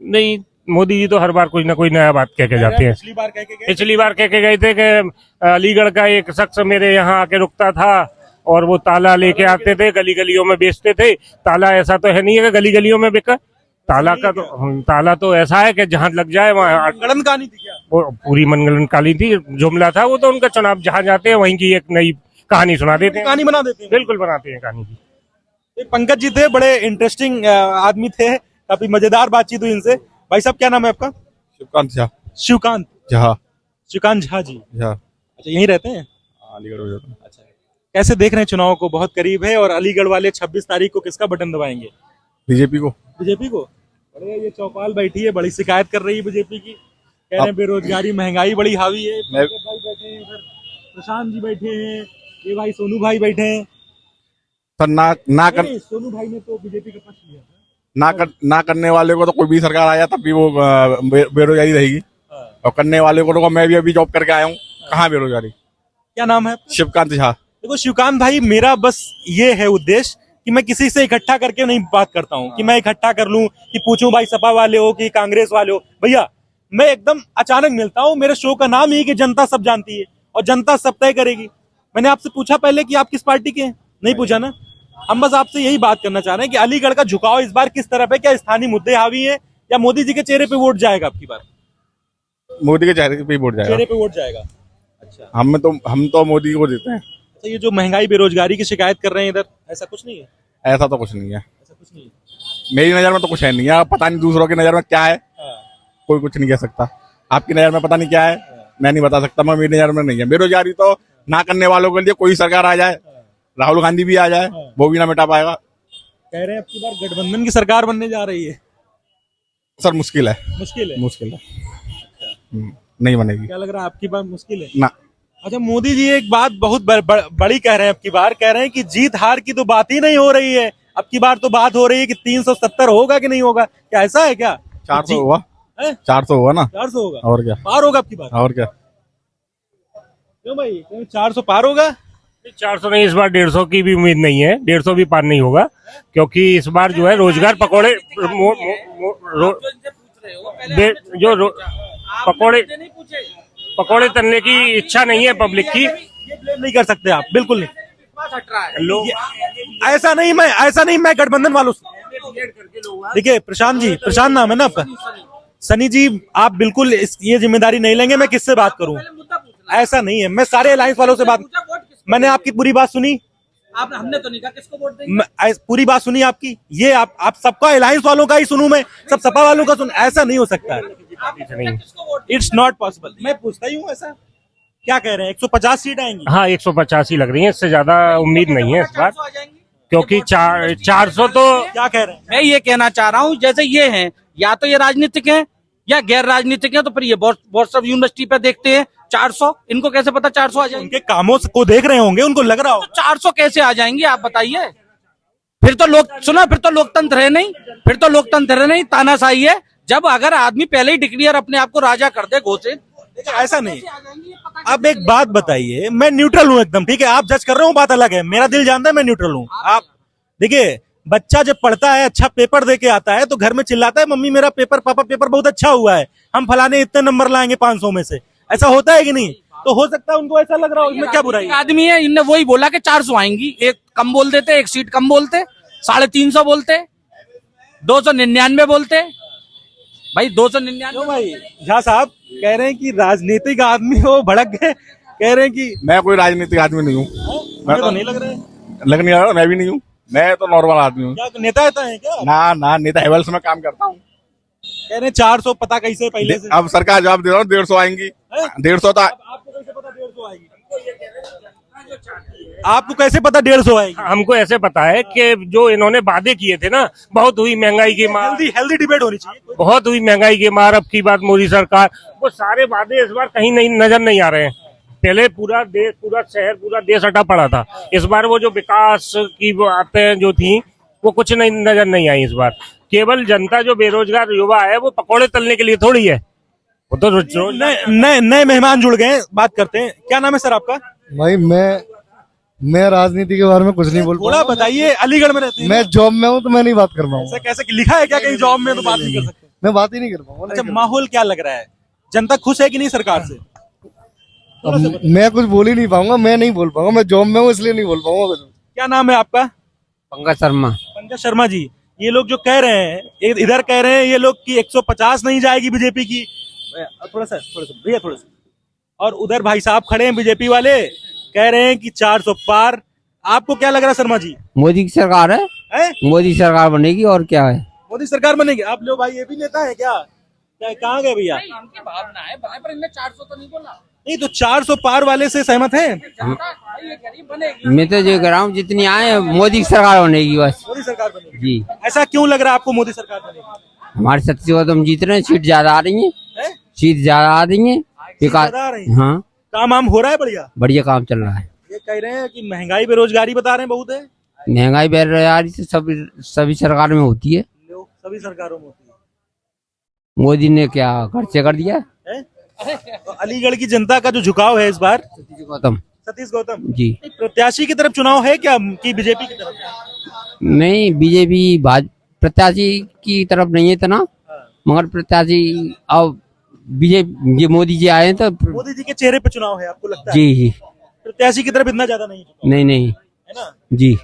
नहीं, मोदी जी तो हर बार कोई ना कोई नया बात कह के जाते हैं। पिछली बार कह के गए? पिछली बार कह के गए थे कि अलीगढ़ का एक शख्स मेरे यहाँ आके रुकता था और वो ताला लेके आते थे, गली गलियों में बेचते थे। ताला ऐसा तो है नहीं है कि गली गलियों में बिका। ताला तो ऐसा है कि जहाँ लग जाए वहाँ। गणन कहानी थी क्या? वो पूरी मनगढ़ंत काली थी, जुमला था वो तो उनका। चुनाव जहाँ जाते हैं वहीं की एक नई कहानी सुना देते हैं। कहानी बना देते हैं। बिल्कुल बनाते हैं कहानी की। ये पंकज जी थे, बड़े इंटरेस्टिंग आदमी थे, काफी मजेदार बातचीत हुई इनसे। भाई साहब क्या नाम है आपका? शिवकांत झा। शिवकांत झा। शिवकांत झा जी। झा। अच्छा, यहीं रहते हैं? अलीगढ़ में रहता हूँ। अच्छा, कैसे देख रहे हैं चुनाव को? बहुत करीब है और अलीगढ़ वाले 26 तारीख को किसका बटन दबाएंगे? बीजेपी को। बीजेपी को। बड़े ये चौपाल बैठी है, बड़ी शिकायत कर रही है बीजेपी की, कह रहे हैं बेरोजगारी महंगाई बड़ी हावी है। मैं- भाई बैठे हैं इधर, प्रशांत जी बैठे हैं, ये भाई सोनू भाई बैठे हैं। सर नहीं, सोनू भाई ने तो बीजेपी का पक्ष लिया था। ना करने वाले को तो कोई भी सरकार आया तब भी वो बेरोजगारी रहेगी, और करने वाले को तो मैं भी अभी जॉब करके आया हूँ, कहाँ बेरोजगारी। क्या नाम है आपका? शिवकांत झा। देखो शिवकांत भाई, मेरा बस ये है उद्देश्य कि मैं किसी से इकट्ठा करके नहीं बात करता हूँ कि मैं इकट्ठा कर लूं कि पूछूं भाई सपा वाले हो कि कांग्रेस वाले हो। भैया मैं एकदम अचानक मिलता हूँ। मेरे शो का नाम ही है कि जनता सब जानती है और जनता सब तय करेगी। मैंने आपसे पूछा पहले कि आप किस पार्टी के हैं? नहीं पूछा ना। हम बस आपसे यही बात करना चाह रहे हैं कि अलीगढ़ का झुकाव इस बार किस तरफ है? क्या स्थानीय मुद्दे हावी है या मोदी जी के चेहरे पे वोट जाएगा? आपकी बार मोदी के चेहरे पे ही वोट जाएगा। चेहरे पे वोट जाएगा। अच्छा, हम तो मोदी को देते हैं। तो ये जो महंगाई बेरोजगारी की शिकायत कर रहे हैं इधर, ऐसा कुछ नहीं है? ऐसा तो कुछ नहीं है, ऐसा कुछ नहीं है। मेरी नजर में तो कुछ है नहीं है। पता नहीं दूसरों की नजर में क्या है, हाँ। कोई कुछ नहीं कह सकता। आपकी नजर में पता नहीं क्या है, मैं नहीं बता सकता। मैं मेरी नजर में नहीं है। बेरोजगारी तो ना करने वालों के लिए कोई सरकार आ जाए, राहुल गांधी भी आ जाए, वो भी ना मिटा पाएगा। कह रहे हैं अब की बार गठबंधन की सरकार बनने जा रही है। सर मुश्किल है, मुश्किल है। मुश्किल है। नहीं बनेगी। क्या लग रहा है आपकी बात मुश्किल है? ना। अच्छा, मोदी जी एक बात बहुत बड़ी कह रहे हैं अब की बार, कह रहे हैं कि जीत हार की तो बात ही नहीं हो रही है। अब की बार तो बात हो रही है कि 370 होगा कि नहीं होगा। क्या ऐसा है क्या? 400 हुआ, है? 400 हुआ ना। 400 होगा और क्या, पार होगा अब की बार? और क्या। क्यों भाई, 400 पार होगा? 400 नहीं, इस बार 150 की भी उम्मीद नहीं है। 150 भी पार नहीं होगा, क्योंकि इस बार जो है रोजगार पकौड़े पकौड़े तलने की इच्छा नहीं है पब्लिक की। ये ब्लेम नहीं कर सकते आप, बिल्कुल नहीं। ऐसा नहीं, मैं गठबंधन वालों से। देखिए प्रशांत नाम है ना आपका? सनी जी, आप बिल्कुल ये जिम्मेदारी नहीं लेंगे मैं किससे बात करूं। ऐसा नहीं है, मैं सारे अलायंस वालों से बात, मैंने आपकी पूरी बात सुनी। हमने तो नहीं कहा किसको वोट देंगे। पूरी बात सुनी आपकी। ये आप सबका अलायंस वालों का ही सुनूं मैं, सब सपा वालों का सुन? ऐसा नहीं हो सकता है। It's not possible. मैं पूछता ही हूँ, ऐसा क्या कह रहे हैं? 150 सीट आएंगी? हाँ, 150 ही लग रही है, इससे ज्यादा उम्मीद नहीं है इस बार, क्योंकि 400 तो। क्या कह रहे हैं? मैं ये कहना चाह रहा हूँ, जैसे ये हैं, या तो ये राजनीतिक हैं या गैर राजनीतिक हैं, तो फिर ये बहुत सब यूनिवर्सिटी पे देखते हैं 400। इनको कैसे पता 400 आ जाएंगे? उनके कामों को देख रहे होंगे, उनको लग रहा हो। 400 कैसे आ जाएंगे आप बताइए? फिर तो लोकतंत्र है नहीं, फिर तो लोकतंत्र है नहीं, तानाशाही है। जब अगर आदमी पहले ही डिक्लेयर अपने आप को राजा कर दे घोषित, ऐसा नहीं। अब एक बात बताइए, मैं न्यूट्रल हूँ एकदम, ठीक है? आप जज कर रहे हो, बात अलग है। मेरा दिल जानता है मैं न्यूट्रल हूँ। आप देखिए, बच्चा जब पढ़ता है, अच्छा पेपर दे के आता है, तो घर में चिल्लाता है मम्मी मेरा पेपर, पापा पेपर बहुत अच्छा हुआ है, हम फलाने इतने नंबर लाएंगे 500 में से। ऐसा होता है कि नहीं? तो हो सकता है उनको ऐसा लग रहा हो, इसमें क्या बुराई है? आदमी है, इनने वही बोला कि 400 आएंगी। एक कम बोल देते, एक सीट कम बोलते, 350 बोलते, 299 बोलते। भाई 299 क्यों भाई? झा साहब कह रहे हैं कि राजनीतिक आदमी हो, भड़क गए, कह रहे हैं कि मैं कोई राजनीतिक आदमी नहीं हूँ। मुझे तो नहीं लग रहा है। लग नहीं रहा, मैं भी नहीं हूँ। मैं तो नॉर्मल आदमी हूँ। क्या नेता है क्या? ना, नेता हेवल्स में काम करता हूँ। कह रहे हैं 400 पता कैसे पहले से? अब सरकार जवाब दे रहा हूँ, 150 आएंगी। 150 तो आपको कैसे पता 150 आएगी? आपको कैसे पता 150 आएगी? हमको ऐसे पता है कि जो इन्होंने वादे किए थे ना, बहुत हुई महंगाई की मार, हेल्दी डिबेट होनी चाहिए। बहुत हुई महंगाई की मार। अब की बात मोदी सरकार, वो सारे वादे इस बार कहीं नहीं नजर नहीं आ रहे हैं। पहले पूरा देश, पूरा शहर, पूरा देश हटा पड़ा था। इस बार वो जो विकास की बातें जो थी, वो कुछ नहीं नजर नहीं आई इस बार। केवल जनता जो बेरोजगार युवा है, वो पकौड़े तलने के लिए थोड़ी है, वो तो नए मेहमान जुड़ गए हैं, बात करते हैं। क्या नाम है सर आपका? भाई मैं मैं राजनीति के बारे में कुछ नहीं बोल थोड़ा पाऊंगा। बताइए, अलीगढ़ में रहते हैं। मैं जॉब में हूँ तो मैं नहीं बात कर ऐसा पाऊंगा। कैसे लिखा है क्या कहीं जॉब में तो बात नहीं कर सकते? मैं बात ही नहीं कर पाऊंगा। अच्छा, माहौल क्या लग रहा है? जनता खुश है कि नहीं सरकार से? अब मैं कुछ बोल ही नहीं पाऊंगा, मैं नहीं बोल पाऊंगा, मैं जॉब में हूँ इसलिए नहीं बोल पाऊंगा कुछ। क्या नाम है आपका? पंकज शर्मा। पंकज शर्मा जी, ये लोग जो कह रहे हैं, इधर कह रहे हैं ये लोग कि 150 नहीं जाएगी बीजेपी की, थोड़ा सा भैया थोड़ा सा, और उधर भाई साहब खड़े हैं बीजेपी वाले, कह रहे हैं कि 400 पार। आपको क्या लग रहा है शर्मा जी? मोदी की सरकार है, हैं? मोदी सरकार बनेगी और क्या है। मोदी सरकार बनेगी? आप लोग भाई ये भी नेता है क्या? क्या कहाँ गए भैया? इनकी भावना है बनाए, पर इनने 400 तो नहीं बोला। नहीं तो 400 पार वाले से सहमत हैं? ये गरीब बनेगी। मैं तो जो कह रहा हूँ जितनी आए मोदी की सरकार बनेगी बस। मोदी सरकार बनेगी। जी, ऐसा क्यों लग रहा है आपको मोदी सरकार बनेगी? हमारे छत्तीसगढ़ तो हम जीत रहे हैं, सीट ज्यादा आ रही है, हैं? सीट ज्यादा आ रही है, विकास। ज्यादा आ रही है? हाँ, काम वाम हो रहा है बढ़िया? बढ़िया काम चल रहा है। ये कह रहे हैं कि महंगाई बेरोजगारी बता रहे हैं बहुत है। महंगाई बेरोजगारी तो सभी सरकार में होती है। लोग सभी सरकारों में होती मोदी ने क्या खर्चे कर दिया है? है? तो अलीगढ़ की जनता का जो झुकाव है इस बार गौतम सतीश गौतम जी, प्रत्याशी की तरफ चुनाव है क्या कि बीजेपी की तरफ? नहीं बीजेपी प्रत्याशी की तरफ नहीं है इतना, मगर प्रत्याशी अब बीजेपी, ये मोदी जी आए हैं तो मोदी जी के चेहरे पे चुनाव है आपको लगता है? जी जी, प्रत्याशी की तरफ इतना ज्यादा नहीं झुकाव, नहीं नहीं है ना? जी।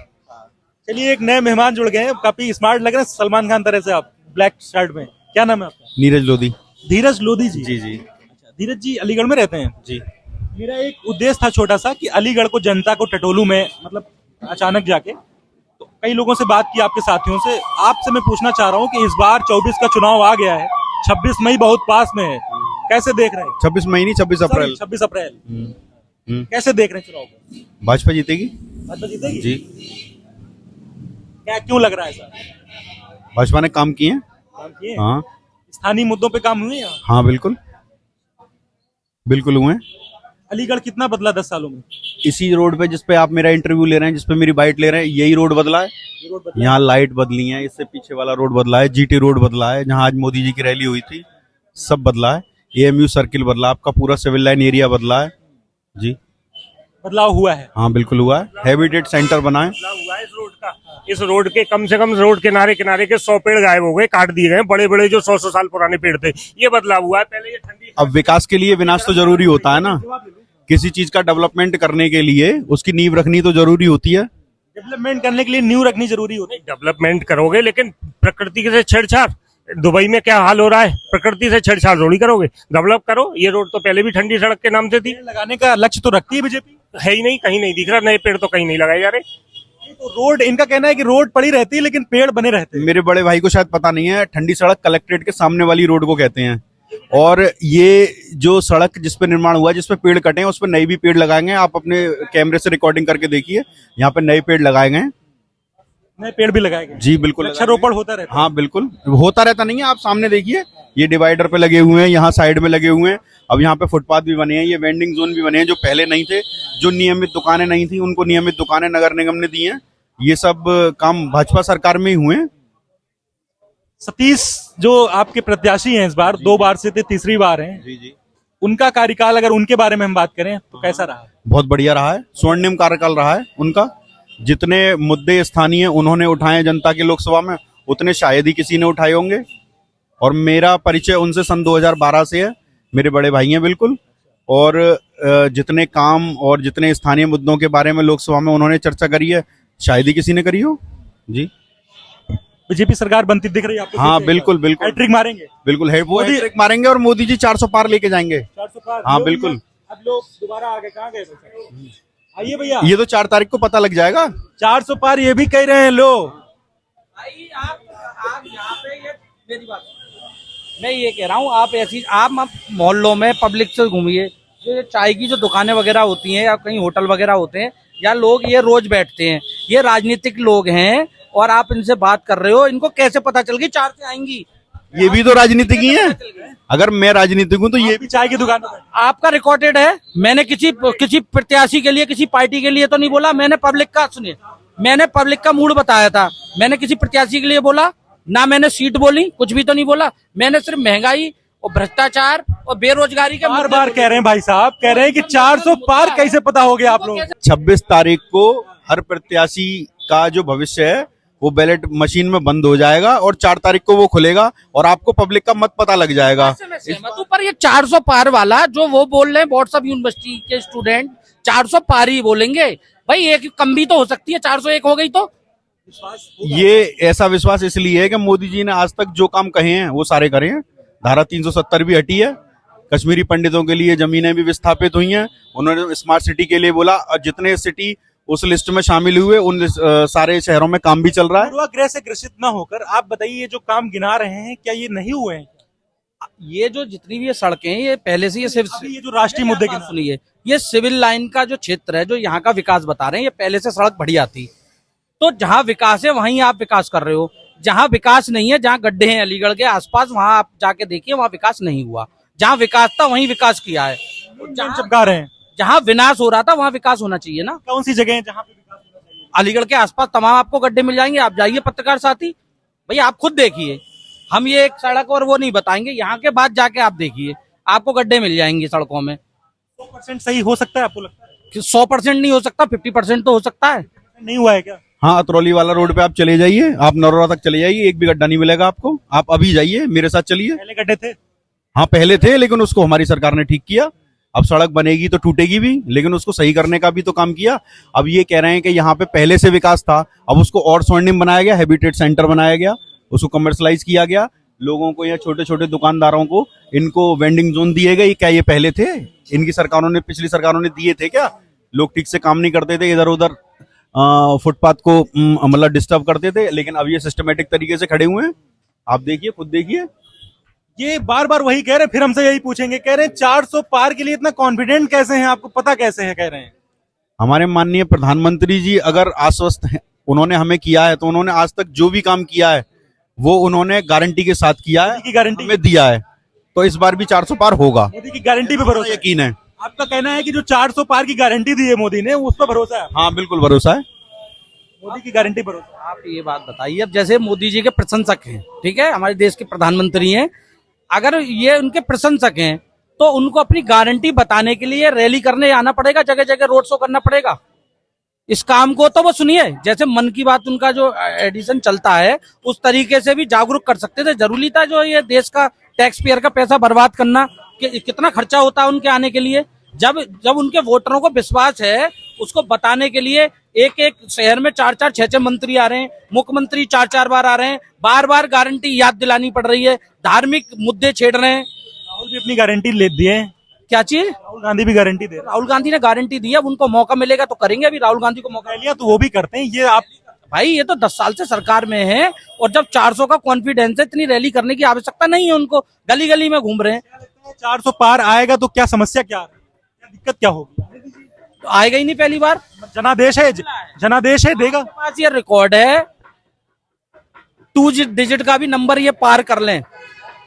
चलिए, एक नए मेहमान जुड़ गए हैं, काफी स्मार्ट लग रहे हैं, सलमान खान तरह से आप ब्लैक शर्ट में। क्या नाम है आपका? नीरज लोधी। धीरज लोधी जी। जी जी अच्छा, धीरज जी अलीगढ़ में रहते हैं? जी। मेरा एक उद्देश्य था छोटा सा कि अलीगढ़ को, जनता को टटोलू में, मतलब अचानक जाके तो कई लोगों से बात की, आपके साथियों से, आपसे मैं पूछना चाह रहा हूँ कि इस बार 24 का चुनाव आ गया है, 26 मई बहुत पास में है, कैसे देख रहे हैं? 26 मई नहीं 26 अप्रैल। 26 अप्रैल कैसे देख रहे हैं चुनाव को? भाजपा जीतेगी। भाजपा जीतेगी? जी, क्या क्यों लग रहा है ऐसा? भाजपा ने काम किए हैं। काम किए? हाँ स्थानीय मुद्दों पे काम हुए हैं यहाँ? हाँ बिल्कुल बिल्कुल हुए हैं। अलीगढ़ कितना बदला 10 सालों में? इसी रोड पे जिस पे आप मेरा इंटरव्यू ले रहे हैं, जिस पे मेरी बाइट ले रहे हैं, यही रोड बदला है। ये रोड बदला? यहाँ लाइट बदली है, इससे पीछे वाला रोड बदला है, जीटी रोड बदला है, जहाँ आज मोदी जी की रैली हुई थी, सब बदला है। एएमयू सर्किल बदला, आपका पूरा सिविल लाइन एरिया बदला है। जी बदलाव हुआ है? हाँ बिल्कुल हुआ है। हैबिटेट सेंटर बना है। बदलाव हुआ है इस रोड का। इस रोड के कम से कम रोड किनारे किनारे के 100 पेड़ गायब हो गए, काट दिए गए, बड़े बड़े जो 100 साल पुराने पेड़ थे। ये बदलाव हुआ है। पहले ये ठंडी, अब विकास के लिए विनाश तो जरूरी होता है ना। किसी चीज का डेवलपमेंट करने के लिए उसकी नींव रखनी तो जरूरी होती है। डेवलपमेंट करने के लिए न्यू रखनी जरूरी होती है। डेवलपमेंट करोगे लेकिन प्रकृति से छेड़छाड़, दुबई में क्या हाल हो रहा है, प्रकृति से छेड़छाड़ थोड़ी करोगे। डेवलप करो। ये रोड तो पहले भी ठंडी सड़क के नाम से थी। पेड़ लगाने का लक्ष्य तो रखती है बीजेपी? है ही नहीं, कहीं नहीं दिख रहा। नए पेड़ तो कहीं नहीं लगाए जा रहे। तो रोड, इनका कहना है कि रोड पड़ी रहती है लेकिन पेड़ बने रहते हैं। मेरे बड़े भाई को शायद पता नहीं है, ठंडी सड़क कलेक्ट्रेट के सामने वाली रोड को कहते हैं। और ये जो सड़क जिस पे निर्माण हुआ है, जिस पे पेड़ कटे हैं, उस पर नए भी पेड़ लगाएंगे। आप अपने कैमरे से रिकॉर्डिंग करके देखिए, यहाँ पे नए पेड़ लगाए गए हैं। नए पेड़ भी लगाए गए? जी बिल्कुल, वृक्षारोपण होता रहता है? हाँ बिल्कुल होता रहता नहीं है। आप सामने देखिए, ये डिवाइडर पे लगे हुए हैं, यहाँ साइड में लगे हुए हैं। अब यहाँ पे फुटपाथ भी बने हैं, ये वेंडिंग जोन भी बने हैं जो पहले नहीं थे। जो नियमित दुकानें नहीं थी उनको नियमित दुकानें नगर निगम ने दी हैं। ये सब काम भाजपा सरकार में ही हुए हैं। सतीश जो आपके प्रत्याशी हैं इस बार, 2 बार से थे, तीसरी बार हैं, जी जी, उनका कार्यकाल अगर उनके बारे में हम बात करें तो कैसा रहा? बहुत बढ़िया रहा है। स्वर्णिम कार्यकाल रहा है उनका। जितने मुद्दे स्थानीय उन्होंने उठाए जनता के लोकसभा में, उतने शायद ही किसी ने उठाए होंगे। और मेरा परिचय उनसे सन 2012 से है। मेरे बड़े भाई हैं बिल्कुल। और जितने काम और जितने स्थानीय मुद्दों के बारे में लोकसभा में उन्होंने चर्चा करी है, शायद ही किसी ने करी हो। जी, बीजेपी सरकार बनती दिख रही है आपको? हाँ बिल्कुल बिल्कुल हैट्रिक मारेंगे? बिल्कुल है, वो मोदी- हैट्रिक मारेंगे और मोदी जी 400 पार लेके जाएंगे। 400 पार? हाँ, लोग बिल्कुल। अब लोग दोबारा आ गए, कहाँ गए भाई? आइए भैया, ये तो 4 तारीख को पता लग जाएगा। 400 पार ये भी कह रहे हैं लोग। आप यहाँ पे, ये मेरी बात, मैं ये कह रहा हूँ, आप ऐसी, आप मोहल्लों में पब्लिक से घूमिए, जो ये चाय की जो दुकानें वगैरह होती हैं या कहीं होटल वगैरह होते हैं, या लोग ये रोज बैठते हैं, ये राजनीतिक लोग हैं और आप इनसे बात कर रहे हो, इनको कैसे पता चल गई 4 से आएंगी? ये भी तो राजनीतिक ही है। अगर मैं राजनीतिक हूँ तो ये भी चाय की दुकान पे? आपका रिकॉर्डेड है। मैंने किसी प्रत्याशी के लिए, किसी पार्टी के लिए तो नहीं बोला। मैंने पब्लिक का, सुनिए, मैंने पब्लिक का मूड बताया था। मैंने किसी प्रत्याशी के लिए बोला ना, मैंने सीट बोली, कुछ भी तो नहीं बोला। मैंने सिर्फ महंगाई और भ्रष्टाचार और बेरोजगारी के बार मुद्दे बार को कह रहे हैं भाई साहब, कह रहे हैं कि 400 पार कैसे पता हो गया आप लोग? 26 तारीख को हर प्रत्याशी का जो भविष्य है वो बैलेट मशीन में बंद हो जाएगा और 4 तारीख को वो खुलेगा और आपको पब्लिक का मत पता लग जाएगा। ऐसे में सहमत हूं, पर ये 400 पार वाला जो वो बोल रहे हैं व्हाट्सएप यूनिवर्सिटी के स्टूडेंट 400 पार ही बोलेंगे। भाई एक कम भी तो हो सकती है, 401 हो गई तो। ये ऐसा विश्वास इसलिए है कि मोदी जी ने आज तक जो काम कहे हैं वो सारे करे हैं। धारा 370 भी हटी है, कश्मीरी पंडितों के लिए जमीनें भी विस्थापित हुई हैं, उन्होंने स्मार्ट सिटी के लिए बोला और जितने सिटी उस लिस्ट में शामिल हुए उन सारे शहरों में काम भी चल रहा है। पूर्वाग्रह से ग्रसित न होकर आप बताइए, ये जो काम गिना रहे हैं क्या ये नहीं हुए हैं? ये जो जितनी भी ये सड़कें हैं ये पहले से ये अभी ये जो राष्ट्रीय मुद्दे की सुनिए, ये सिविल लाइन का जो क्षेत्र है जो यहाँ का विकास बता रहे हैं, ये पहले से सड़क बढ़िया थी। तो जहाँ विकास है वहीं आप विकास कर रहे हो, जहाँ विकास नहीं है, जहाँ गड्ढे हैं अलीगढ़ के आसपास, वहां आप जाके देखिए वहां विकास नहीं हुआ। जहाँ विकास था वहीं विकास किया है। चिपका रहे हैं, जहाँ विनाश हो रहा था वहां विकास होना चाहिए ना। कौन सी जगह है जहाँ पे विकास होना चाहिए? अलीगढ़ के आसपास तमाम आपको गड्ढे मिल जाएंगे, आप जाइए पत्रकार साथी, भैया आप खुद देखिए। हम ये एक सड़क और वो नहीं बताएंगे, यहाँ के बाद जाके आप देखिए आपको गड्ढे मिल जाएंगे सड़कों में। 100% सही हो सकता है आपको लगता है? 100% नहीं हो सकता, 50% तो हो सकता है। नहीं हुआ है क्या? हाँ, अतरौली वाला रोड पे आप चले जाइए, आप नरोरा तक चले जाइए, एक भी गड्ढा नहीं मिलेगा आपको। आप अभी जाइए, मेरे साथ चलिए। पहले गड्ढे थे? हाँ पहले थे, लेकिन उसको हमारी सरकार ने ठीक किया। अब सड़क बनेगी तो टूटेगी भी, लेकिन उसको सही करने का भी तो काम किया। अब ये कह रहे हैं कि यहाँ पे पहले से विकास था, अब उसको और स्वर्णिम बनाया गया, हैबिटेट सेंटर बनाया गया, उसको कमर्शलाइज किया गया। लोगों को या छोटे छोटे दुकानदारों को इनको वेंडिंग जोन दिए गए। क्या ये पहले थे? इनकी सरकारों ने, पिछली सरकारों ने दिए थे क्या? लोग ठीक से काम नहीं करते थे, इधर उधर फुटपाथ को मतलब डिस्टर्ब करते थे, लेकिन अब ये सिस्टमेटिक तरीके से खड़े हुए हैं। आप देखिए, खुद देखिए। ये बार बार वही कह रहे हैं, फिर हमसे यही पूछेंगे, कह रहे हैं 400 पार के लिए इतना कॉन्फिडेंट कैसे हैं, आपको पता कैसे है? कह रहे हैं हमारे माननीय प्रधानमंत्री जी अगर आश्वस्त हैं, उन्होंने हमें किया है, तो उन्होंने आज तक जो भी काम किया है वो उन्होंने गारंटी के साथ किया है, की गारंटी हमें दिया है। तो इस बार भी 400 पार होगा, मोदी की गारंटी पे भरोसा है? यकीन है। आपका कहना है कि जो 400 पार की गारंटी दी है मोदी ने, उस पर भरोसा है? हाँ बिल्कुल भरोसा है, मोदी की गारंटी भरोसा। आप ये बात बताइए, अब जैसे मोदी जी के प्रशंसक हैं, ठीक है, हमारे देश के प्रधानमंत्री हैं, अगर ये उनके प्रशंसक हैं तो उनको अपनी गारंटी बताने के लिए रैली करने आना पड़ेगा, जगह जगह रोड शो करना पड़ेगा। इस काम को तो वो सुनिए, जैसे मन की बात उनका जो एडिशन चलता है उस तरीके से भी जागरूक कर सकते थे। जरूरी था जो ये देश का टैक्स पेयर का पैसा बर्बाद करना, कि कितना खर्चा होता है उनके आने के लिए। जब उनके वोटरों को विश्वास है, उसको बताने के लिए एक एक शहर में 4-4, 6-6 मंत्री आ रहे हैं, मुख्यमंत्री 4-4 बार आ रहे हैं, बार बार गारंटी याद दिलानी पड़ रही है, धार्मिक मुद्दे छेड़ रहे हैं। राहुल भी अपनी गारंटी ले दिए। क्या चीज? राहुल गांधी भी गारंटी दे रहे हैं। राहुल गांधी ने गारंटी दी है, अब उनको मौका मिलेगा तो करेंगे। अभी राहुल गांधी को मौका रैलियां तो वो भी करते हैं, ये आप भाई ये तो 10 साल से सरकार में है, और जब 400 का कॉन्फिडेंस है, इतनी रैली करने की आवश्यकता नहीं है उनको, गली गली में घूम रहे हैं। 400 पार आएगा तो क्या समस्या, क्या दिक्कत क्या होगी? तो आएगा ही नहीं पहली बार। जनादेश है, जनादेश है, देगा। हमारे पास ये रिकॉर्ड है, 2 डिजिट का भी नंबर ये पार कर लें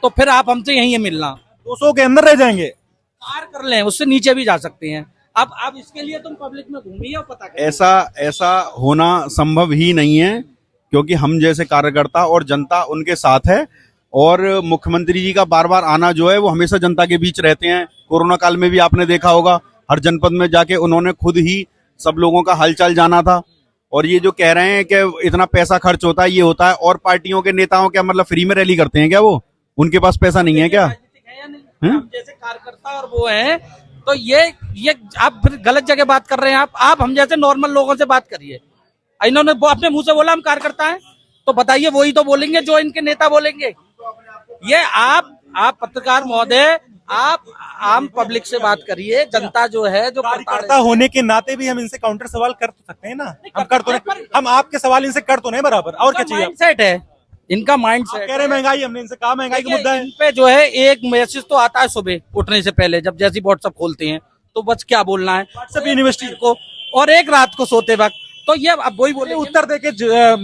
तो फिर आप हमसे यहीं मिलना, 200 के अंदर रह जाएंगे। पार कर लें, उससे नीचे भी जा सकते हैं। अब इसके लिए तुम पब्लिक में घूमिए और पता करिए। ऐसा होना संभव ही नहीं है, क्योंकि हम जैसे कार्यकर्ता और जनता उनके साथ है। और मुख्यमंत्री जी का बार बार आना जो है वो हमेशा जनता के बीच रहते हैं। कोरोना काल में भी आपने देखा होगा, हर जनपद में जाके उन्होंने खुद ही सब लोगों का हालचाल जाना था। और ये जो कह रहे हैं कि इतना पैसा खर्च होता है, ये होता है, और पार्टियों के नेताओं क्या मतलब फ्री में रैली करते हैं क्या? वो उनके पास पैसा नहीं है क्या? हम जैसे कार्यकर्ता और वो हैं, तो ये आप फिर गलत जगह बात कर रहे हैं। आप हम जैसे नॉर्मल लोगों से बात करिए। इन्होंने अपने मुंह से बोला हम कार्यकर्ता हैं, तो बताइए वही तो बोलेंगे जो इनके नेता बोलेंगे। ये आप पत्रकार महोदय, आप आम पब्लिक से बात करिए। जनता जो है, जो कार्यकर्ता होने के नाते भी हम इनसे काउंटर सवाल कर तो सकते हैं ना। हम कर तो नहीं, हम आपके सवाल इनसे कर तो नहीं बराबर। और क्या चाहिए? माइंडसेट है इनका, माइंडसेट। कह रहे महंगाई, हमने इनसे कहा महंगाई का मुद्दा है। इन पे जो है एक मैसेज तो आता है सुबह उठने से पहले, जब जैसे व्हाट्सएप खोलते हैं तो बस क्या बोलना है व्हाट्सएप यूनिवर्सिटी को, और एक रात को सोते वक्त। तो ये अब वही बोले, उत्तर देके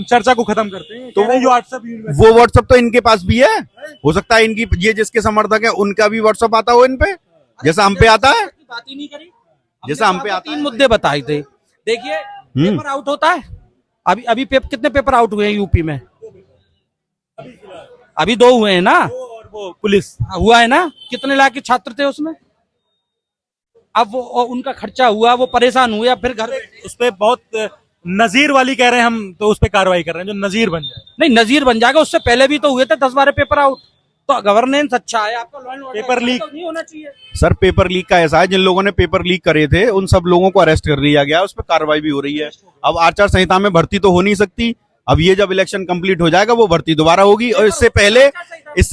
चर्चा को खत्म करते हैं। तो वो व्हाट्सएप तो इनके पास भी है। हो सकता है इनकी, ये जिसके समर्थक है उनका भी व्हाट्सएप आता हो इन पे, जैसा हम पे आता है। बात ही नहीं करी, जैसा हम पे आता है। 3 मुद्दे बताए थे। देखिए पेपर आउट होता है, अभी कितने पेपर आउट हुए हैं यूपी में? अभी 2 हुए हैं ना। वो पुलिस। हुआ है ना, कितने लाख के छात्र थे उसमें। अब वो उनका खर्चा हुआ, वो परेशान हुए, अब फिर घर उस पे बहुत नजीर वाली कह रहे हैं हम, तो उस पे कार्रवाई कर रहे हैं जो नजीर बन जाए। नहीं, नजीर बन जाएगा। उससे पहले भी तो हुए थे 10-12 पेपर आउट। तो गवर्नेंस अच्छा है आपका, law and order paper leak तो नहीं होना चाहिए। सर पेपर लीक का ऐसा है, जिन लोगों ने पेपर लीक करे थे उन सब लोगों को अरेस्ट कर लिया गया, उस पर कार्रवाई भी हो रही है। अब आचार संहिता में भर्ती तो हो नहीं सकती। अब ये जब इलेक्शन कंप्लीट हो जाएगा वो भर्ती दोबारा होगी। और इससे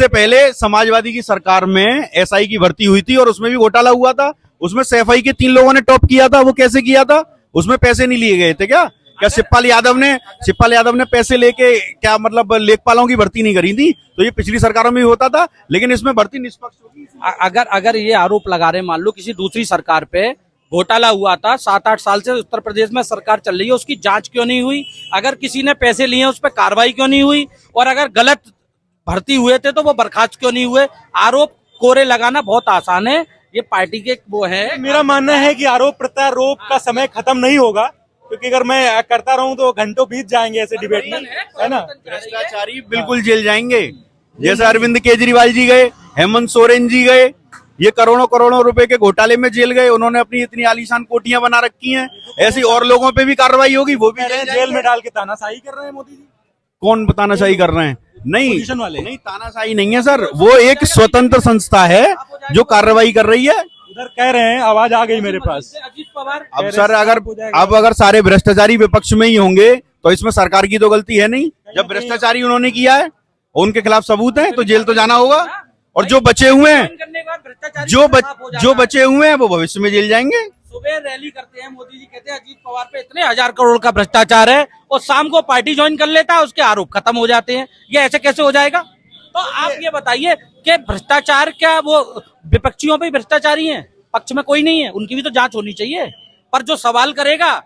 पहले समाजवादी की सरकार में एसआई की भर्ती हुई थी और उसमें भी घोटाला हुआ था। उसमें सैफई के 3 लोगों ने टॉप किया था। वो कैसे किया था? उसमें पैसे नहीं लिए गए थे क्या शिवपाल यादव ने पैसे लेके क्या मतलब लेखपालों की भर्ती नहीं करी थी? तो ये पिछली सरकारों में भी होता था, लेकिन इसमें भर्ती निष्पक्ष होगी। अगर ये आरोप लगा रहे, मान लो किसी दूसरी सरकार पे घोटाला हुआ था, 7-8 साल से उत्तर प्रदेश में सरकार चल रही है, उसकी जांच क्यों नहीं हुई? अगर किसी ने पैसे लिए उस पर कार्रवाई क्यों नहीं हुई? और अगर गलत भर्ती हुए थे तो वो बर्खास्त क्यों नहीं हुए? आरोप कोरे लगाना बहुत आसान है, ये पार्टी के वो है। मेरा मानना है कि आरोप प्रत्यारोप का समय खत्म नहीं होगा, क्योंकि अगर मैं करता रहूं तो घंटों बीत जाएंगे ऐसे डिबेट में, है ना। भ्रष्टाचारी बिल्कुल जेल जाएंगे। जैसे अरविंद केजरीवाल जी गए, हेमंत सोरेन जी गए, ये करोड़ों रुपए के घोटाले में जेल गए। उन्होंने अपनी इतनी आलीशान कोठियां बना रखी हैं। ऐसी और लोगों पे भी कार्रवाई होगी, वो भी जेल में डाल के तानाशाही कर रहे हैं मोदी जी। कौन तानाशाही कर रहे हैं? नहीं, पोजीशन वाले नहीं, तानाशाही नहीं है सर, वो एक स्वतंत्र संस्था है जो कार्रवाई कर रही है। उधर कह रहे हैं, आवाज आ गई मेरे पास। अजीत पवार अब सर अगर सारे भ्रष्टाचारी विपक्ष में ही होंगे तो इसमें सरकार की तो गलती है नहीं। जब भ्रष्टाचारी उन्होंने किया है, उनके खिलाफ सबूत है, तो जेल तो जाना होगा। और जो बचे हुए हैं जो बचे हुए हैं वो भविष्य में जेल जाएंगे। सुबह रैली करते हैं, मोदी जी कहते हैं अजीत पवार पे इतने 1000 करोड़ का भ्रष्टाचार है, और शाम को पार्टी ज्वाइन कर लेता है, उसके आरोप खत्म हो जाते हैं। ये ऐसे कैसे हो जाएगा? तो आप ये बताइए कि भ्रष्टाचार क्या वो विपक्षियों पे भ्रष्टाचारी हैं? पक्ष में कोई नहीं है, उनकी भी तो जांच होनी चाहिए। पर जो सवाल करेगा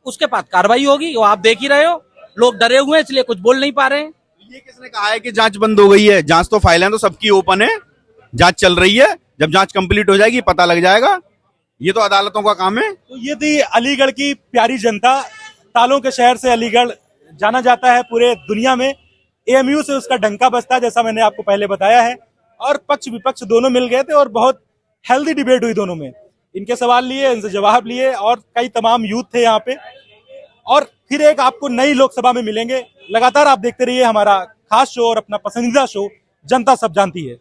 उसके बाद कार्रवाई होगी, वो आप देख ही रहे हो। लोग डरे हुए हैं इसलिए कुछ बोल नहीं पा रहे हैं। ये किसने कहा है कि जांच बंद हो गई है? जांच तो फाइलें तो सबकी ओपन है, जांच चल रही है। जब जांच कंप्लीट हो जाएगी पता लग जाएगा। ये तो अदालतों का काम है। तो ये थी अलीगढ़ की प्यारी जनता। तालों के शहर से अलीगढ़ जाना जाता है पूरे दुनिया में। एएमयू से उसका डंका बजता है, जैसा मैंने आपको पहले बताया है। और पक्ष विपक्ष दोनों मिल गए थे और बहुत हेल्दी डिबेट हुई दोनों में। इनके सवाल लिए, इनसे जवाब लिए, और कई तमाम यूथ थे यहाँ पे। और फिर एक आपको नई लोकसभा में मिलेंगे। लगातार आप देखते रहिए हमारा खास शो और अपना पसंदीदा शो जनता सब जानती है।